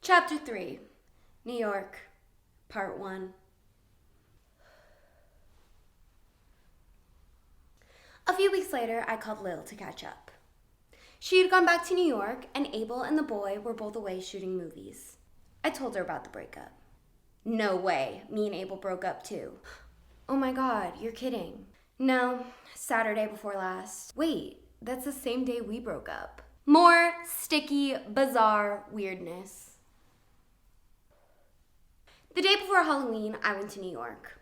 Chapter 3, New York, Part 1. A few weeks later, I called Lil to catch up. She had gone back to New York, and Abel and the boy were both away shooting movies. I told her about the breakup. No way, me and Abel broke up too. Oh my god, you're kidding. No, Saturday before last. Wait, that's the same day we broke up. More sticky, bizarre weirdness. The day before Halloween, I went to New York.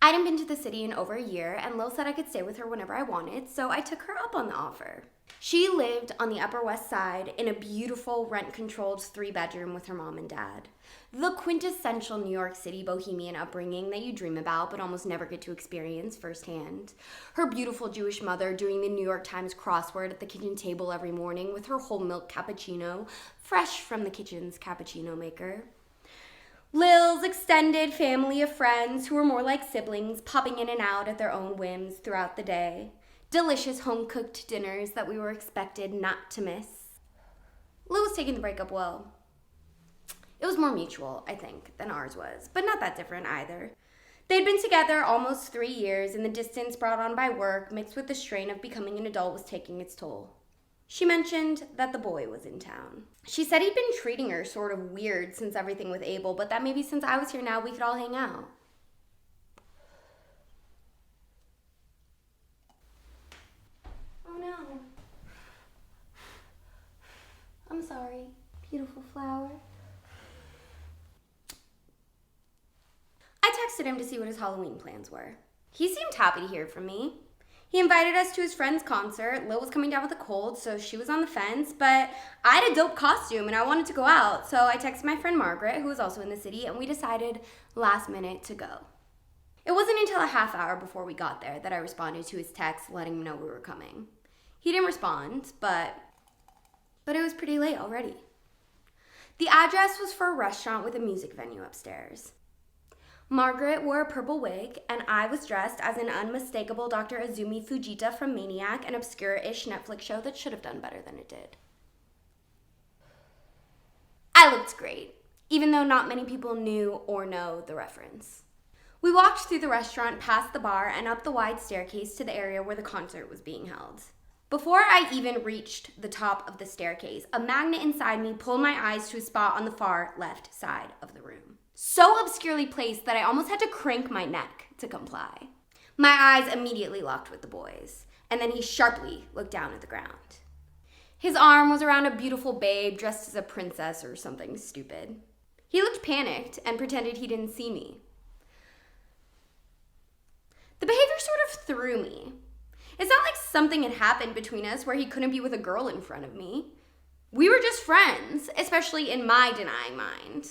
I hadn't been to the city in over a year, and Lil said I could stay with her whenever I wanted, so I took her up on the offer. She lived on the Upper West Side in a beautiful rent-controlled 3-bedroom with her mom and dad. The quintessential New York City bohemian upbringing that you dream about but almost never get to experience firsthand. Her beautiful Jewish mother doing the New York Times crossword at the kitchen table every morning with her whole milk cappuccino, fresh from the kitchen's cappuccino maker. Lil's extended family of friends who were more like siblings, popping in and out at their own whims throughout the day. Delicious home-cooked dinners that we were expected not to miss. Lil was taking the breakup well. It was more mutual, I think, than ours was, but not that different either. They'd been together almost 3 years, and the distance brought on by work, mixed with the strain of becoming an adult, was taking its toll. She mentioned that the boy was in town. She said he'd been treating her sort of weird since everything with Abel, but that maybe since I was here now, we could all hang out. Oh no. I'm sorry, beautiful flower. I texted him to see what his Halloween plans were. He seemed happy to hear from me. He invited us to his friend's concert. Lil was coming down with a cold, so she was on the fence, but I had a dope costume and I wanted to go out, so I texted my friend Margaret, who was also in the city, and we decided last minute to go. It wasn't until a half hour before we got there that I responded to his text letting him know we were coming. He didn't respond, but it was pretty late already. The address was for a restaurant with a music venue upstairs. Margaret wore a purple wig, and I was dressed as an unmistakable Dr. Azumi Fujita from Maniac, an obscure-ish Netflix show that should have done better than it did. I looked great, even though not many people knew or know the reference. We walked through the restaurant, past the bar, and up the wide staircase to the area where the concert was being held. Before I even reached the top of the staircase, a magnet inside me pulled my eyes to a spot on the far left side of the room. So obscurely placed that I almost had to crank my neck to comply. My eyes immediately locked with the boy's, and then he sharply looked down at the ground. His arm was around a beautiful babe dressed as a princess or something stupid. He looked panicked and pretended he didn't see me. The behavior sort of threw me. It's not like something had happened between us where he couldn't be with a girl in front of me. We were just friends, especially in my denying mind.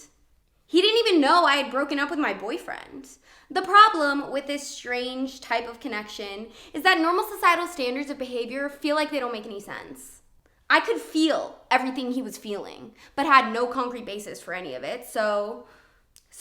He didn't even know I had broken up with my boyfriend. The problem with this strange type of connection is that normal societal standards of behavior feel like they don't make any sense. I could feel everything he was feeling, but had no concrete basis for any of it, so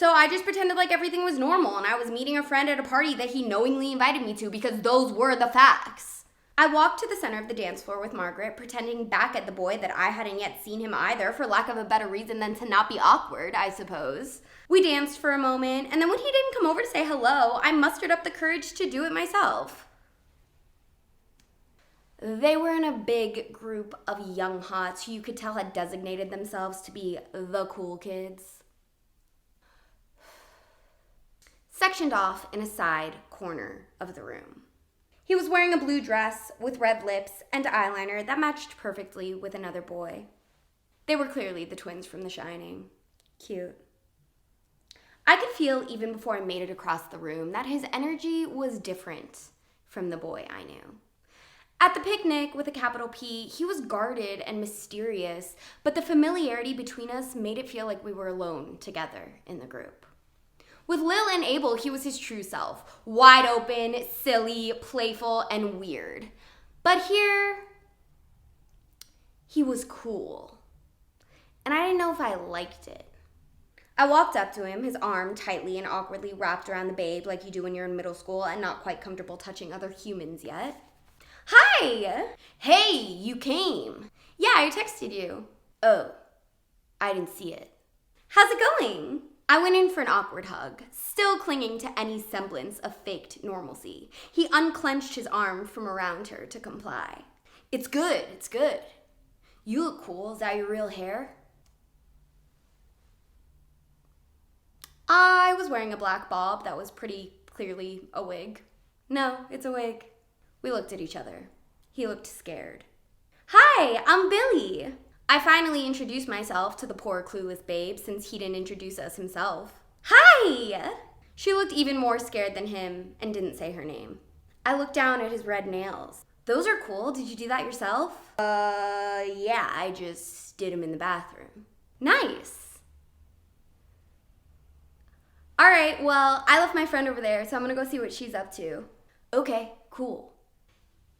I just pretended like everything was normal and I was meeting a friend at a party that he knowingly invited me to because those were the facts. I walked to the center of the dance floor with Margaret, pretending back at the boy that I hadn't yet seen him either, for lack of a better reason than to not be awkward, I suppose. We danced for a moment, and then when he didn't come over to say hello, I mustered up the courage to do it myself. They were in a big group of young hots who you could tell had designated themselves to be the cool kids. Sectioned off in a side corner of the room. He was wearing a blue dress with red lips and eyeliner that matched perfectly with another boy. They were clearly the twins from The Shining. Cute. I could feel even before I made it across the room that his energy was different from the boy I knew. At the picnic with a capital P, he was guarded and mysterious, but the familiarity between us made it feel like we were alone together in the group. With Lil and Abel, he was his true self, wide open, silly, playful, and weird. But here, he was cool. And I didn't know if I liked it. I walked up to him, his arm tightly and awkwardly wrapped around the babe like you do when you're in middle school and not quite comfortable touching other humans yet. Hi! Hey, you came. Yeah, I texted you. Oh, I didn't see it. How's it going? I went in for an awkward hug, still clinging to any semblance of faked normalcy. He unclenched his arm from around her to comply. It's good. You look cool. Is that your real hair? I was wearing a black bob that was pretty clearly a wig. No, it's a wig. We looked at each other. He looked scared. Hi, I'm Billy. I finally introduced myself to the poor clueless babe since he didn't introduce us himself. Hi! She looked even more scared than him and didn't say her name. I looked down at his red nails. Those are cool. Did you do that yourself? Yeah, I just did them in the bathroom. Nice. All right, well, I left my friend over there, so I'm gonna go see what she's up to. Okay, cool.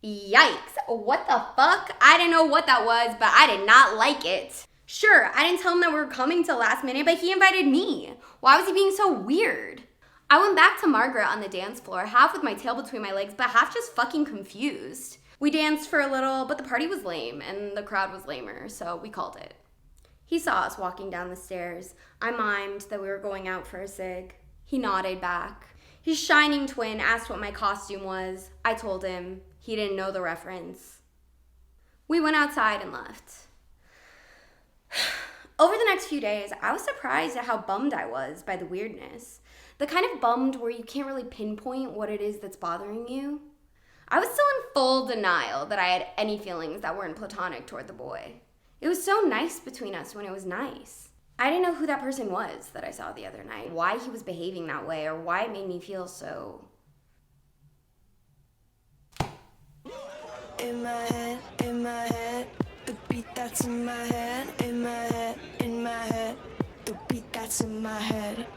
Yikes, what the fuck? I didn't know what that was, but I did not like it. Sure, I didn't tell him that we were coming till last minute, but he invited me. Why was he being so weird? I went back to Margaret on the dance floor, half with my tail between my legs, but half just fucking confused. We danced for a little, but the party was lame, and the crowd was lamer, so we called it. He saw us walking down the stairs. I mimed that we were going out for a cig. He nodded back. His shining twin asked what my costume was. I told him. He didn't know the reference. We went outside and left. Over the next few days, I was surprised at how bummed I was by the weirdness. The kind of bummed where you can't really pinpoint what it is that's bothering you. I was still in full denial that I had any feelings that weren't platonic toward the boy. It was so nice between us when it was nice. I didn't know who that person was that I saw the other night, why he was behaving that way, or why it made me feel so... In my head, the beat that's in my head, in my head, the beat that's in my head.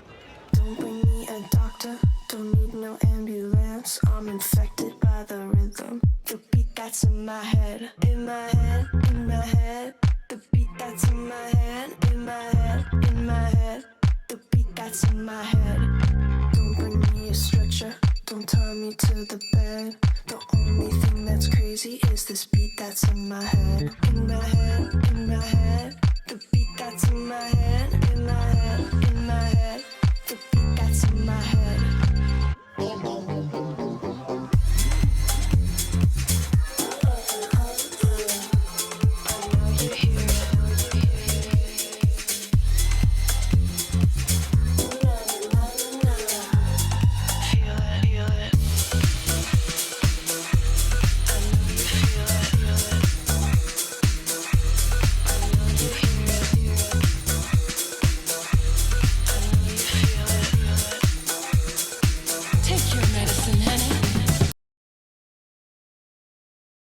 Don't bring me a doctor, don't need no ambulance. I'm infected by the rhythm, the beat that's in my head, in my head, the beat that's in my head, in my head, the beat that's in my head. Don't bring me a stretcher, don't tie me to the bed. The only thing that's crazy is this beat that's in my head, in my head, the beat that's in my head.